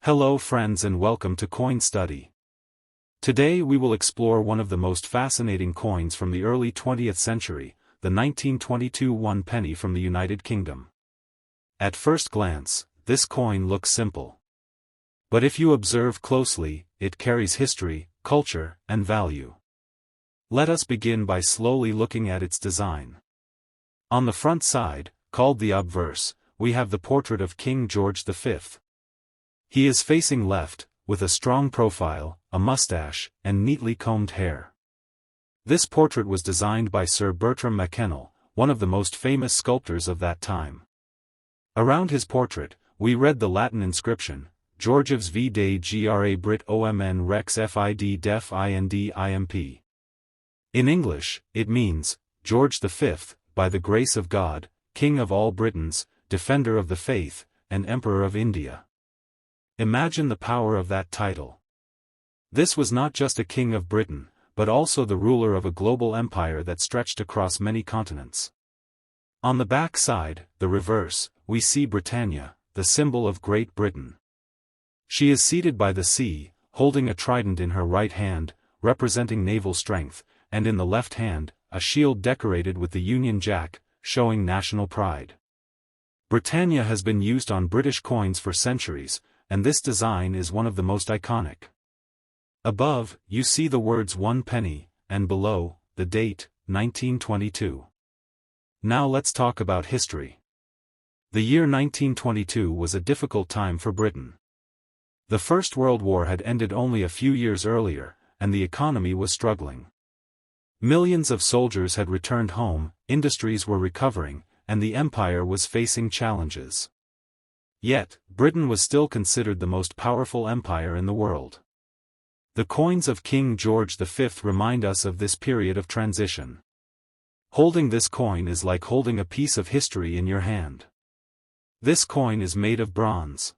Hello friends and welcome to Coin Study. Today we will explore one of the most fascinating coins from the early 20th century, the 1922 one penny from the United Kingdom. At first glance, this coin looks simple. But if you observe closely, it carries history, culture, and value. Let us begin by slowly looking at its design. On the front side, called the obverse, we have the portrait of King George V. He is facing left, with a strong profile, a mustache, and neatly combed hair. This portrait was designed by Sir Bertram Mackennal, one of the most famous sculptors of that time. Around his portrait, we read the Latin inscription, Georgius V. de Gra Brit Omn Rex Fid Def Ind Imp. In English, it means, George V, by the grace of God, King of all Britons, Defender of the Faith, and Emperor of India. Imagine the power of that title. This was not just a king of Britain, but also the ruler of a global empire that stretched across many continents. On the back side, the reverse, we see Britannia, the symbol of Great Britain. She is seated by the sea, holding a trident in her right hand, representing naval strength, and in the left hand, a shield decorated with the Union Jack, showing national pride. Britannia has been used on British coins for centuries, and this design is one of the most iconic. Above, you see the words 1 penny, and below, the date, 1922. Now let's talk about history. The year 1922 was a difficult time for Britain. The First World War had ended only a few years earlier, and the economy was struggling. Millions of soldiers had returned home, industries were recovering, and the empire was facing challenges. Yet, Britain was still considered the most powerful empire in the world. The coins of King George V remind us of this period of transition. Holding this coin is like holding a piece of history in your hand. This coin is made of bronze.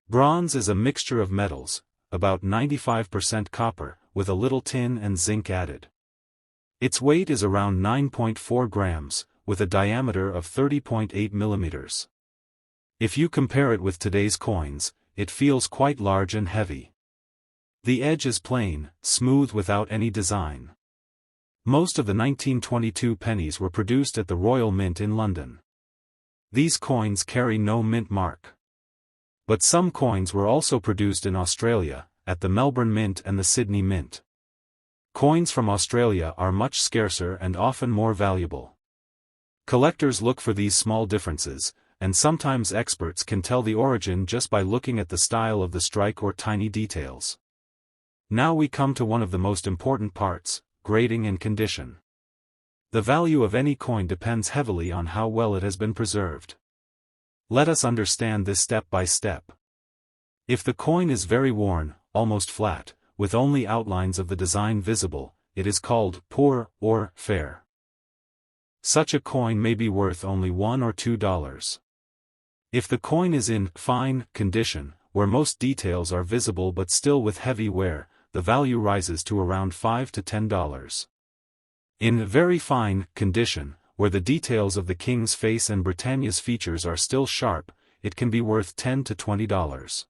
Bronze is a mixture of metals, about 95% copper, with a little tin and zinc added. Its weight is around 9.4 grams, with a diameter of 30.8 millimeters. If you compare it with today's coins, it feels quite large and heavy. The edge is plain, smooth without any design. Most of the 1922 pennies were produced at the Royal Mint in London. These coins carry no mint mark. But some coins were also produced in Australia, at the Melbourne Mint and the Sydney Mint. Coins from Australia are much scarcer and often more valuable. Collectors look for these small differences, and sometimes experts can tell the origin just by looking at the style of the strike or tiny details. Now we come to one of the most important parts, grading and condition. The value of any coin depends heavily on how well it has been preserved. Let us understand this step by step. If the coin is very worn, almost flat, with only outlines of the design visible, it is called poor or fair. Such a coin may be worth only $1 or $2. If the coin is in fine condition, where most details are visible but still with heavy wear, the value rises to around $5 to $10. In very fine condition, where the details of the king's face and Britannia's features are still sharp, it can be worth $10 to $20.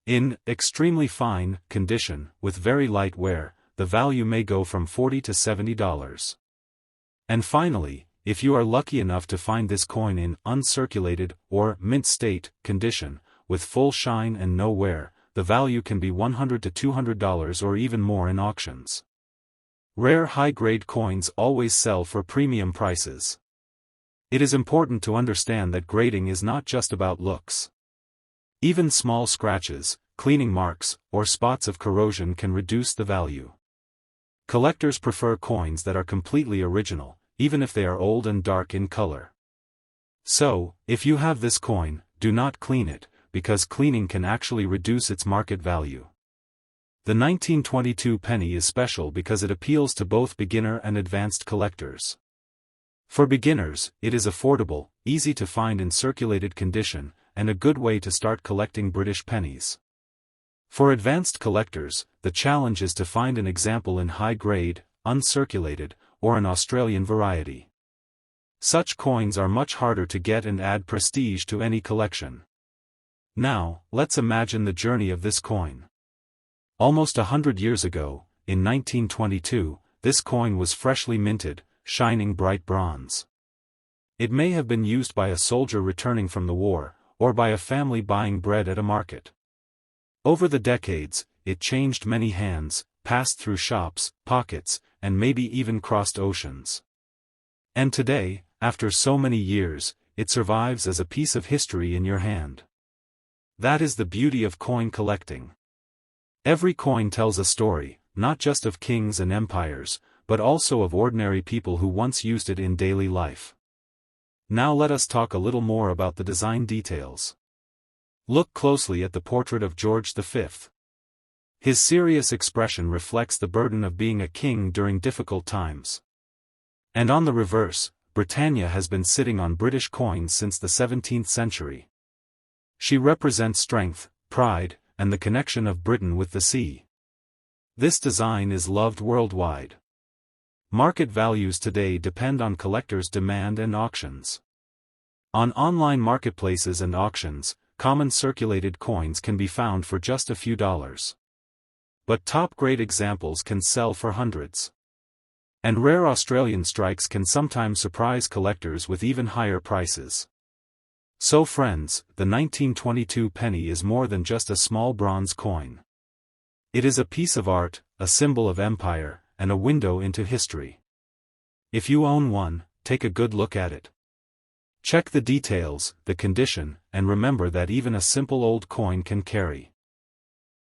In extremely fine condition, with very light wear, the value may go from $40 to $70. And finally, if you are lucky enough to find this coin in uncirculated or mint state condition, with full shine and no wear, the value can be $100 to $200 or even more in auctions. Rare high-grade coins always sell for premium prices. It is important to understand that grading is not just about looks. Even small scratches, cleaning marks, or spots of corrosion can reduce the value. Collectors prefer coins that are completely original, even if they are old and dark in color. So, if you have this coin, do not clean it, because cleaning can actually reduce its market value. The 1922 penny is special because it appeals to both beginner and advanced collectors. For beginners, it is affordable, easy to find in circulated condition, and a good way to start collecting British pennies. For advanced collectors, the challenge is to find an example in high grade, uncirculated, or an Australian variety. Such coins are much harder to get and add prestige to any collection. Now, let's imagine the journey of this coin. Almost 100 years ago, in 1922, this coin was freshly minted, shining bright bronze. It may have been used by a soldier returning from the war, or by a family buying bread at a market. Over the decades, it changed many hands, passed through shops, pockets, and maybe even crossed oceans. And today, after so many years, it survives as a piece of history in your hand. That is the beauty of coin collecting. Every coin tells a story, not just of kings and empires, but also of ordinary people who once used it in daily life. Now let us talk a little more about the design details. Look closely at the portrait of George V. His serious expression reflects the burden of being a king during difficult times. And on the reverse, Britannia has been sitting on British coins since the 17th century. She represents strength, pride, and the connection of Britain with the sea. This design is loved worldwide. Market values today depend on collectors' demand and auctions. On online marketplaces and auctions, common circulated coins can be found for just a few dollars. But top-grade examples can sell for hundreds. And rare Australian strikes can sometimes surprise collectors with even higher prices. So friends, the 1922 penny is more than just a small bronze coin. It is a piece of art, a symbol of empire, and a window into history. If you own one, take a good look at it. Check the details, the condition, and remember that even a simple old coin can carry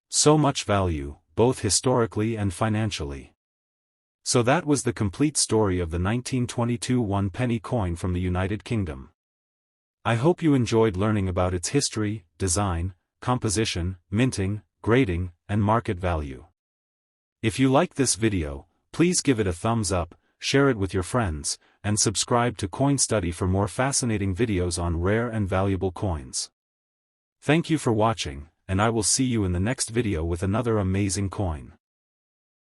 so much value, both historically and financially. So that was the complete story of the 1922 one-penny coin from the United Kingdom. I hope you enjoyed learning about its history, design, composition, minting, grading, and market value. If you liked this video, please give it a thumbs up, share it with your friends, and subscribe to Coin Study for more fascinating videos on rare and valuable coins. Thank you for watching, and I will see you in the next video with another amazing coin.